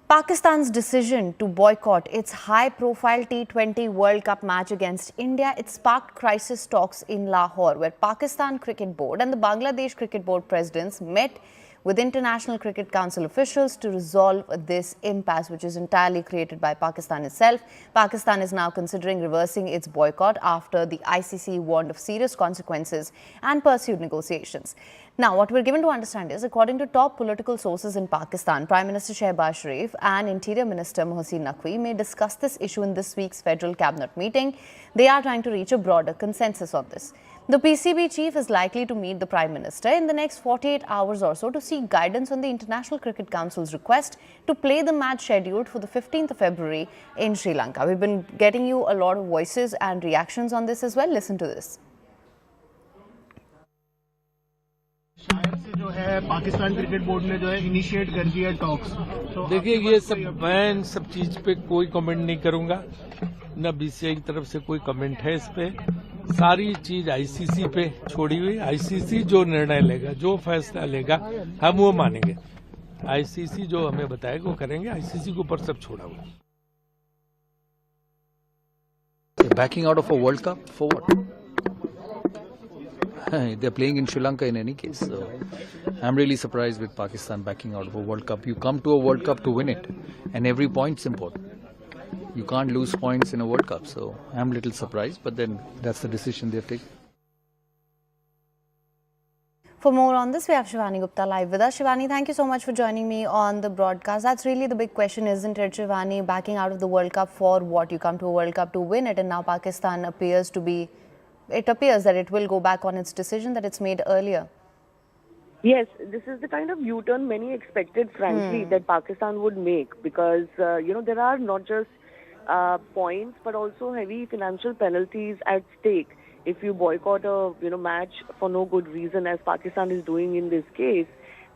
Pakistan's decision to boycott its high-profile T20 World Cup match against India, it sparked crisis talks in Lahore, where Pakistan Cricket Board and the Bangladesh Cricket Board presidents met with International Cricket Council officials to resolve this impasse, which is entirely created by Pakistan itself. Pakistan is now considering reversing its boycott after the ICC warned of serious consequences and pursued negotiations. Now, what we're given to understand is, according to top political sources in Pakistan, Prime Minister Shehbaz Sharif and Interior Minister Mohsin Naqvi may discuss this issue in this week's Federal Cabinet meeting. They are trying to reach a broader consensus on this. The PCB chief is likely to meet the Prime Minister in the next 48 hours or so to seek guidance on the International Cricket Council's request to play the match scheduled for the 15th of February in Sri Lanka. We've been getting you a lot of voices and reactions on this as well. Listen to this. जो है Pakistan cricket board ने जो है initiate कर दिया talks. तो देखिए, ये सब मैं सब चीज पे कोई कमेंट नहीं करूंगा, न बीसीसीआई की तरफ से कोई कमेंट है इस पे। सारी चीज आईसीसी पे छोड़ी हुई। आईसीसी जो निर्णय लेगा, जो फैसला लेगा, हम वो मानेंगे। आईसीसी जो हमें बताएगा वो करेंगे। आईसीसी के ऊपर सब छोड़ा हुआ। Backing out of a World Cup for what? They're playing in Sri Lanka in any case. So I'm really surprised with Pakistan backing out of a World Cup. You come to a World Cup to win it, and every point's important. You can't lose points in a World Cup. So I'm a little surprised, but then that's the decision they've taken. For more on this, we have Shivani Gupta live with us. Shivani, thank you so much for joining me on the broadcast. That's really the big question, isn't it, Shivani? Backing out of the World Cup for what? You come to a World Cup to win it, and now Pakistan appears that it will go back on its decision that it's made earlier. Yes, this is the kind of U-turn many expected, frankly, that Pakistan would make, because, there are not just points, but also heavy financial penalties at stake if you boycott a match for no good reason, as Pakistan is doing in this case.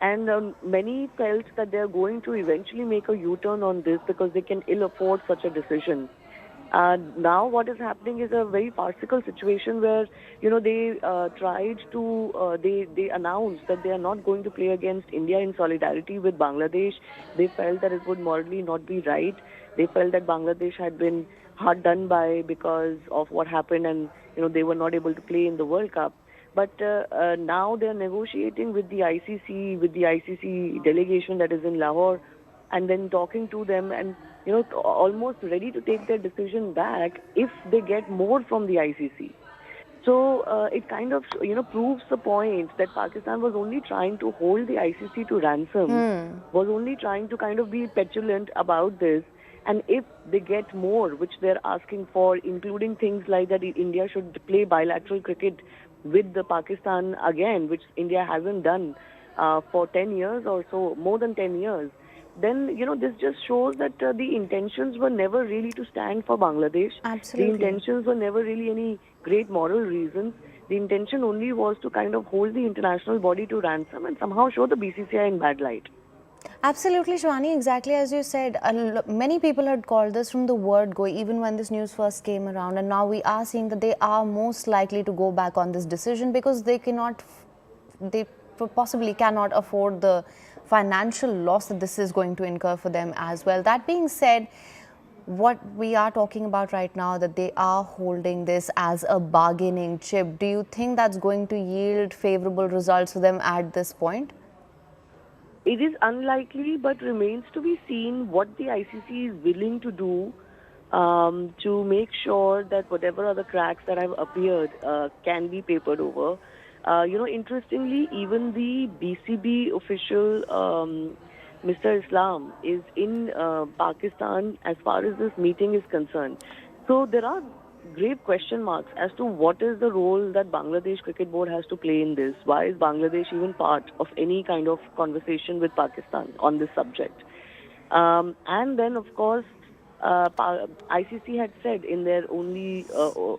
And many felt that they are going to eventually make a U-turn on this because they can ill afford such a decision. Now what is happening is a very farcical situation where, they they announced that they are not going to play against India in solidarity with Bangladesh. They felt that it would morally not be right. They felt that Bangladesh had been hard done by because of what happened, and, they were not able to play in the World Cup. But now they are negotiating with the ICC delegation that is in Lahore, and then talking to them and, almost ready to take their decision back if they get more from the ICC. So it kind of, proves the point that Pakistan was only trying to hold the ICC to ransom, was only trying to kind of be petulant about this. And if they get more, which they're asking for, including things like that India should play bilateral cricket with the Pakistan again, which India hasn't done for 10 years or so, more than 10 years, then, this just shows that the intentions were never really to stand for Bangladesh. Absolutely. The intentions were never really any great moral reasons. The intention only was to kind of hold the international body to ransom and somehow show the BCCI in bad light. Absolutely, Shivani, exactly as you said. Many people had called this from the word go, even when this news first came around. And now we are seeing that they are most likely to go back on this decision because they possibly cannot afford the financial loss that this is going to incur for them as well. That being said, what we are talking about right now, that they are holding this as a bargaining chip, do you think that's going to yield favorable results for them at this point? It is unlikely, but remains to be seen what the ICC is willing to do to make sure that whatever other cracks that have appeared can be papered over. Interestingly, even the BCB official, Mr. Islam, is in Pakistan as far as this meeting is concerned. So there are grave question marks as to what is the role that Bangladesh Cricket Board has to play in this. Why is Bangladesh even part of any kind of conversation with Pakistan on this subject? And then, of course, ICC had said in their only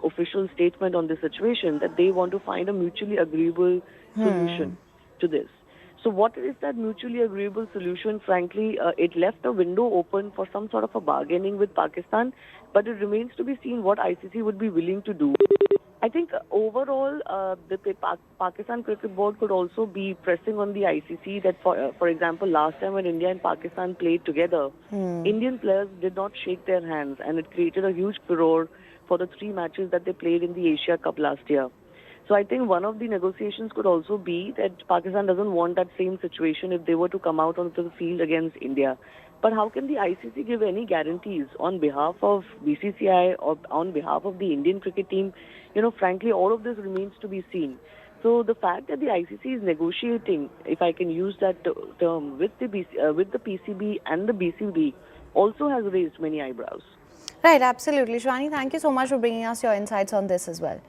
official statement on this situation that they want to find a mutually agreeable solution to this. So what is that mutually agreeable solution? Frankly, it left a window open for some sort of a bargaining with Pakistan, but it remains to be seen what ICC would be willing to do. I think overall, Pakistan Cricket Board could also be pressing on the ICC that, for example, last time when India and Pakistan played together, Indian players did not shake their hands, and it created a huge furore for the 3 matches that they played in the Asia Cup last year. So I think one of the negotiations could also be that Pakistan doesn't want that same situation if they were to come out onto the field against India. But how can the ICC give any guarantees on behalf of BCCI or on behalf of the Indian cricket team? Frankly, all of this remains to be seen. So the fact that the ICC is negotiating, if I can use that term, with the PCB and the BCB, also has raised many eyebrows. Right, absolutely. Shivani, thank you so much for bringing us your insights on this as well.